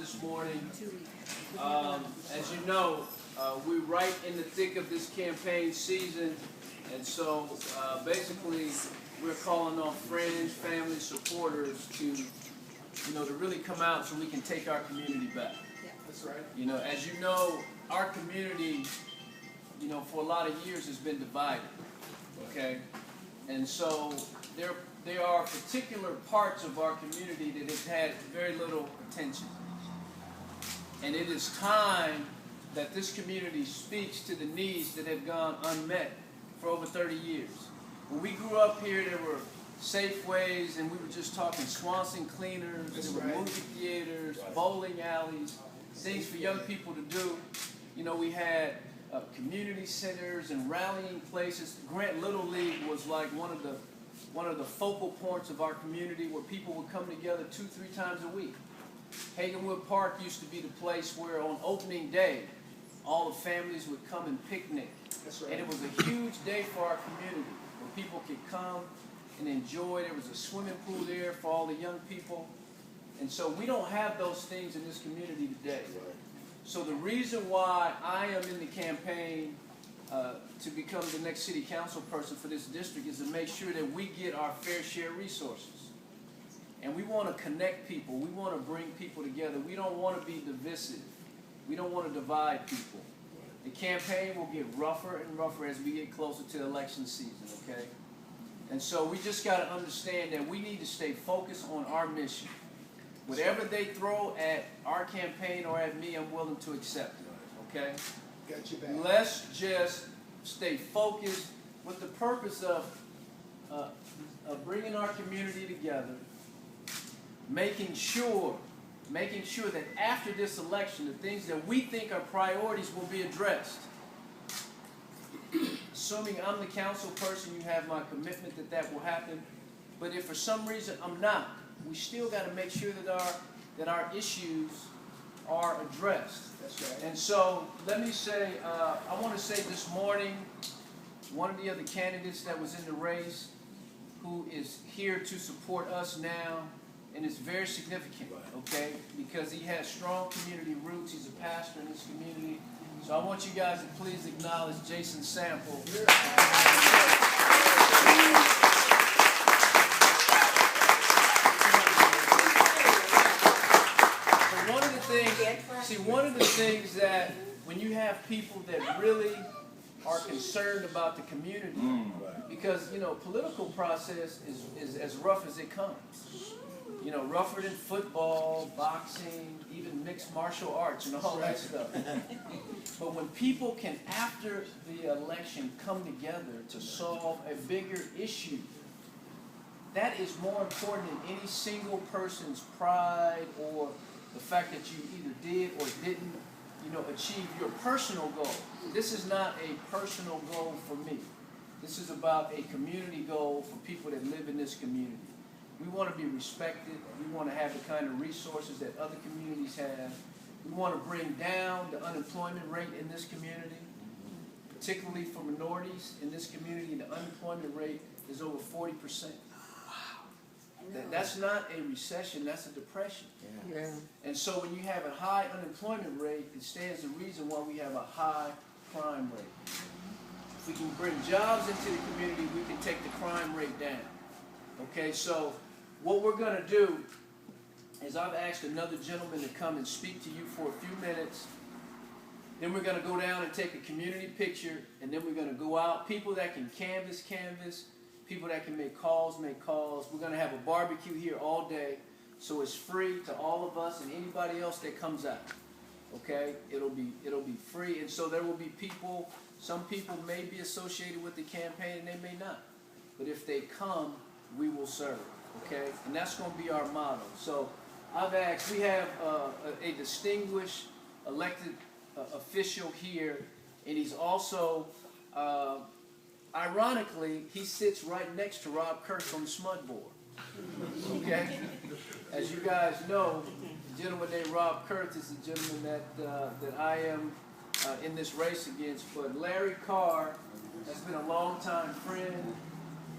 this morning. As you know, we're right in the thick of this campaign season, and so basically we're calling on friends, family, supporters to really come out so we can take our community back. That's right. As you know, our community, for a lot of years has been divided. Okay, and so there are particular parts of our community that have had very little attention. And it is time that this community speaks to the needs that have gone unmet for over 30 years. When we grew up here, there were Safeways, and we were just talking Swanson cleaners, there were movie theaters, bowling alleys, things for young people to do. We had community centers and rallying places. Grant Little League was like one of the focal points of our community where people would come together 2-3 times a week. Hagenwood Park used to be the place where on opening day, all the families would come and picnic. That's right. And it was a huge day for our community where people could come and enjoy. There was a swimming pool there for all the young people. And so we don't have those things in this community today. So the reason why I am in the campaign to become the next city council person for this district is to make sure that we get our fair share resources. And we want to connect people. We want to bring people together. We don't want to be divisive. We don't want to divide people. The campaign will get rougher and rougher as we get closer to the election season, okay? And so we just got to understand that we need to stay focused on our mission. Whatever they throw at our campaign or at me, I'm willing to accept it, okay? Got you back. Let's just stay focused with the purpose of bringing our community together, making sure that after this election, the things that we think are priorities will be addressed. Assuming I'm the council person, you have my commitment that will happen. But if for some reason I'm not, we still got to make sure that our issues are addressed. That's right. And so let me say, I want to say this morning, one of the other candidates that was in the race, who is here to support us now, and it's very significant, okay, because he has strong community roots. He's a pastor in this community. So I want you guys to please acknowledge Jason Sample. One of the things that when you have people that really are concerned about the community, because political process is as rough as it comes. Rougher than football, boxing, even mixed martial arts and all that stuff. But when people can, after the election, come together to solve a bigger issue, that is more important than any single person's pride or the fact that you either did or didn't, achieve your personal goal. This is not a personal goal for me. This is about a community goal for people that live in this community. We want to be respected. We want to have the kind of resources that other communities have. We want to bring down the unemployment rate in this community, particularly for minorities in this community. The unemployment rate is over 40%. That's not a recession, that's a depression. Yeah. And so when you have a high unemployment rate, it stands to reason why we have a high crime rate. If we can bring jobs into the community, we can take the crime rate down. Okay, so what we're going to do is I've asked another gentleman to come and speak to you for a few minutes. Then we're going to go down and take a community picture, and then we're going to go out. People that can canvas. People that can make calls. We're going to have a barbecue here all day, so it's free to all of us and anybody else that comes out. Okay, it'll be free, and so there will be people. Some people may be associated with the campaign, and they may not. But if they come, we will serve. Okay, and that's going to be our motto. So I've asked. We have a distinguished elected official here, and he's also. Ironically, he sits right next to Rob Kurtz on the SMUD board. Okay? As you guys know, the gentleman named Rob Kurtz is the gentleman that I am in this race against. But Larry Carr has been a longtime friend.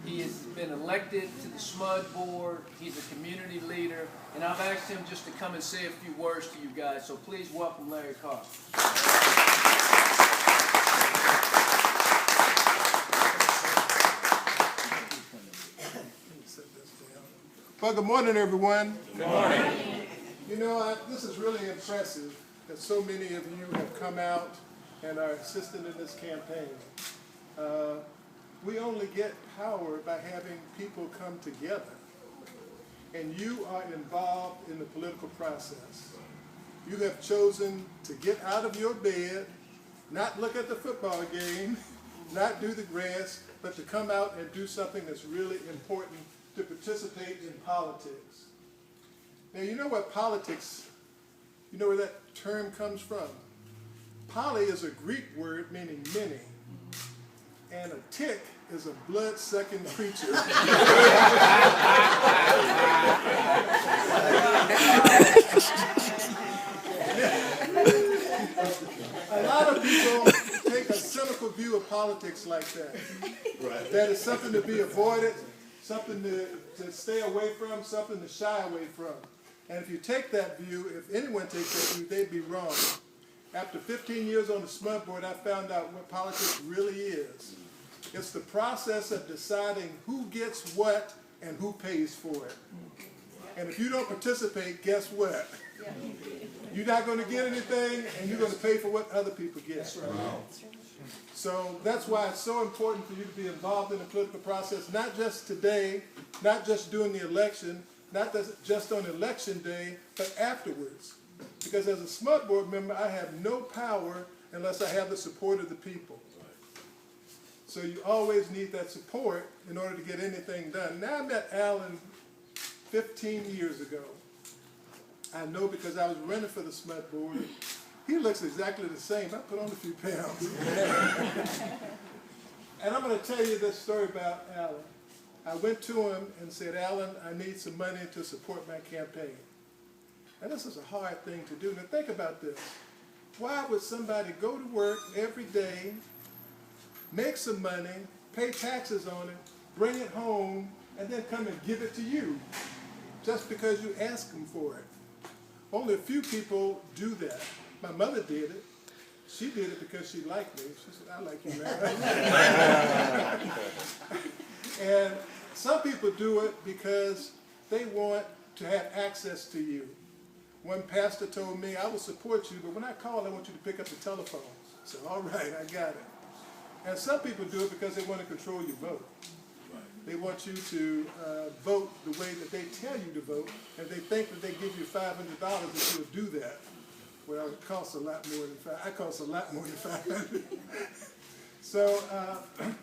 He has been elected to the SMUD board. He's a community leader. And I've asked him just to come and say a few words to you guys. So please welcome Larry Carr. Well, good morning, everyone. Good morning. You know, this is really impressive that so many of you have come out and are assisting in this campaign. We only get power by having people come together. And you are involved in the political process. You have chosen to get out of your bed, not look at the football game, not do the grass, but to come out and do something that's really important, to participate in politics. Now, you know what politics, you know where that term comes from? Poly is a Greek word meaning many, and a tick is a blood-sucking creature. A lot of people take a cynical view of politics like that. Right. That is something to be avoided, something to stay away from, something to shy away from. And if you take that view, if anyone takes that view, they'd be wrong. After 15 years on the SMUD board, I found out what politics really is. It's the process of deciding who gets what and who pays for it. And if you don't participate, guess what? You're not going to get anything, and you're going to pay for what other people get. So that's why it's so important for you to be involved in the political process, not just today, not just during the election, not just on election day, but afterwards. Because as a SMUD board member, I have no power unless I have the support of the people. So you always need that support in order to get anything done. Now, I met Alan 15 years ago. I know because I was running for the SMUD board. He looks exactly the same. I put on a few pounds. And I'm going to tell you this story about Alan. I went to him and said, Alan, I need some money to support my campaign. And this is a hard thing to do. Now think about this. Why would somebody go to work every day, make some money, pay taxes on it, bring it home, and then come and give it to you just because you ask them for it? Only a few people do that. My mother did it. She did it because she liked me. She said, I like you, man. And some people do it because they want to have access to you. One pastor told me, I will support you, but when I call, I want you to pick up the telephone. I said, all right, I got it. And some people do it because they want to control your vote. They want you to vote the way that they tell you to vote, and they think that they give you $500 if you will do that. Well, it costs a lot more than $500. It costs a lot more than $500. So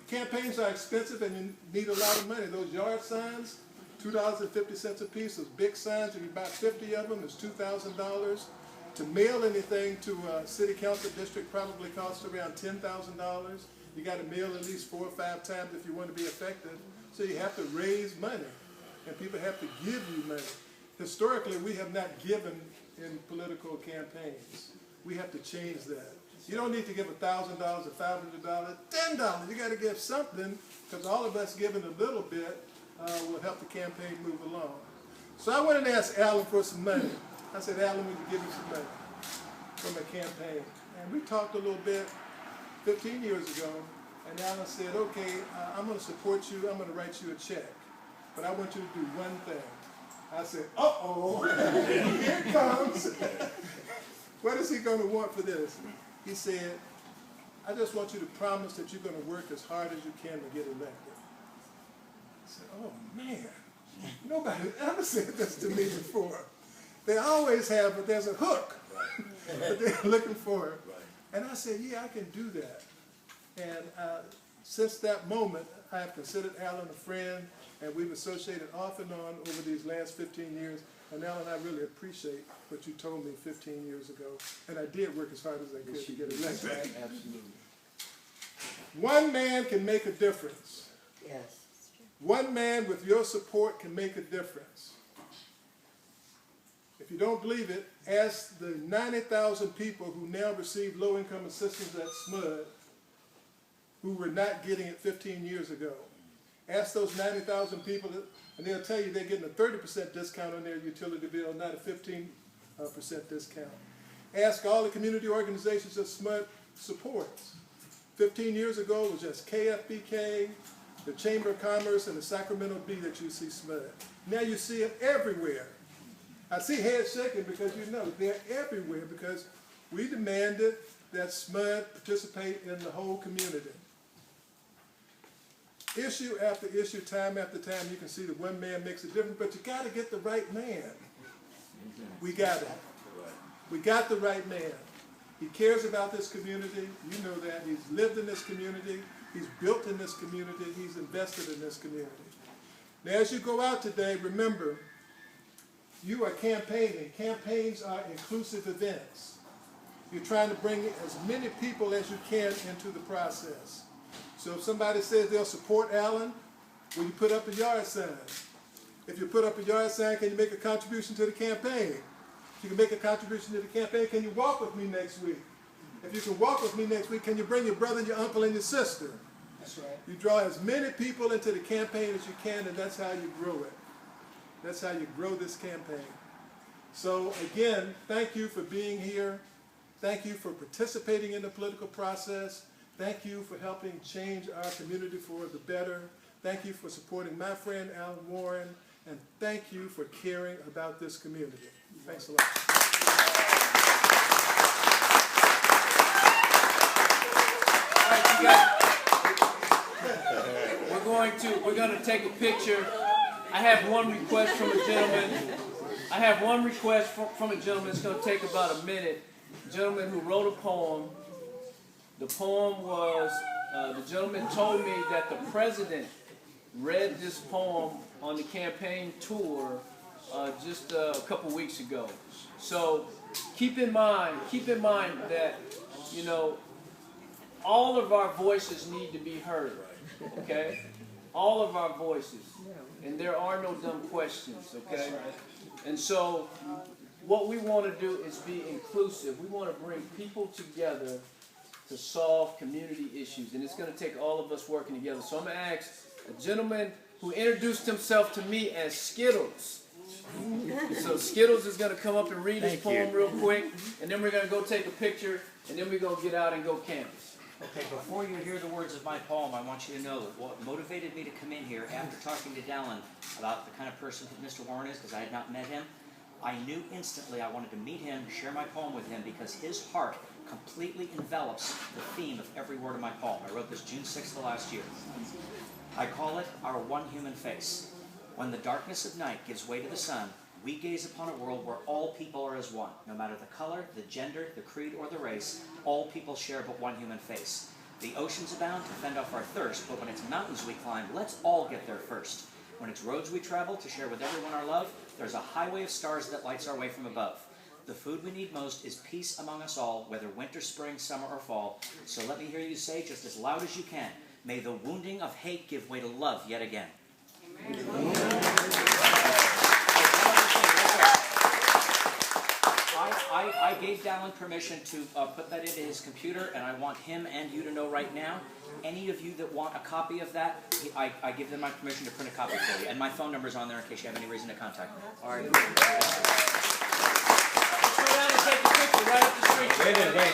campaigns are expensive, and you need a lot of money. Those yard signs, $2.50 a piece. Those big signs, if you buy 50 of them, it's $2,000. To mail anything to a city council district probably costs around $10,000. You got to mail at least 4 or 5 times if you want to be effective. So you have to raise money, and people have to give you money. Historically, we have not given in political campaigns. We have to change that. You don't need to give $1,000 or $500, $10. You got to give something, because all of us giving a little bit will help the campaign move along. So I went and asked Alan for some money. I said, Alan, would you give me some money for my campaign? And we talked a little bit 15 years ago. And Alan said, okay, I'm going to support you. I'm going to write you a check. But I want you to do one thing. I said, uh-oh, here it comes. What is he going to want for this? He said, I just want you to promise that you're going to work as hard as you can to get elected. I said, oh, man, nobody ever said this to me before. They always have, but there's a hook that they're looking for. And I said, yeah, I can do that. And since that moment, I have considered Alan a friend, and we've associated off and on over these last 15 years. And Alan, I really appreciate what you told me 15 years ago. And I did work as hard as I could to get elected. Absolutely. One man can make a difference. Yes. One man with your support can make a difference. If you don't believe it, ask the 90,000 people who now receive low-income assistance at SMUD who were not getting it 15 years ago. Ask those 90,000 people, and they'll tell you they're getting a 30% discount on their utility bill, not a 15% discount. Ask all the community organizations that SMUD supports. 15 years ago, it was just KFBK, the Chamber of Commerce, and the Sacramento Bee that you see SMUD. Now you see it everywhere. I see heads shaking because you know they're everywhere because we demanded that SMUD participate in the whole community. Issue after issue, time after time, you can see that one man makes a difference, but you got to get the right man. We got it. We got the right man. He cares about this community. You know that. He's lived in this community. He's built in this community. He's invested in this community. Now, as you go out today, remember, you are campaigning. Campaigns are inclusive events. You're trying to bring as many people as you can into the process. So if somebody says they'll support Alan, will you put up a yard sign? If you put up a yard sign, can you make a contribution to the campaign? If you can make a contribution to the campaign, can you walk with me next week? If you can walk with me next week, can you bring your brother and your uncle and your sister? That's right. You draw as many people into the campaign as you can, and that's how you grow it. That's how you grow this campaign. So again, thank you for being here. Thank you for participating in the political process. Thank you for helping change our community for the better. Thank you for supporting my friend Alan Warren, and thank you for caring about this community. Thanks a lot. All right, you guys. We're going to take a picture. I have one request from a gentleman. It's going to take about a minute. A gentleman who wrote a poem. The poem was, the gentleman told me that the president read this poem on the campaign tour just a couple weeks ago. So keep in mind that, you know, all of our voices need to be heard, okay? All of our voices. And there are no dumb questions, okay? And so what we want to do is be inclusive. We want to bring people together to solve community issues. And it's going to take all of us working together. So I'm going to ask a gentleman who introduced himself to me as Skittles. So Skittles is going to come up and read his poem real quick. And then we're going to go take a picture. And then we're going to get out and go canvass. Okay, before you hear the words of my poem, I want you to know that what motivated me to come in here after talking to Dallin about the kind of person that Mr. Warren is, because I had not met him, I knew instantly I wanted to meet him, share my poem with him, because his heart completely envelops the theme of every word of my poem. I wrote this June 6th of last year. I call it Our One Human Face. When the darkness of night gives way to the sun, we gaze upon a world where all people are as one. No matter the color, the gender, the creed, or the race, all people share but one human face. The oceans abound to fend off our thirst, but when it's mountains we climb, let's all get there first. When it's roads we travel to share with everyone our love, there's a highway of stars that lights our way from above. The food we need most is peace among us all, whether winter, spring, summer, or fall. So let me hear you say, just as loud as you can, may the wounding of hate give way to love yet again. I gave Dallin permission to put that into his computer, and I want him and you to know right now, any of you that want a copy of that, I give them my permission to print a copy for you. And my phone number's on there in case you have any reason to contact me. All right. Let's go down and take a picture right up the street. Wait.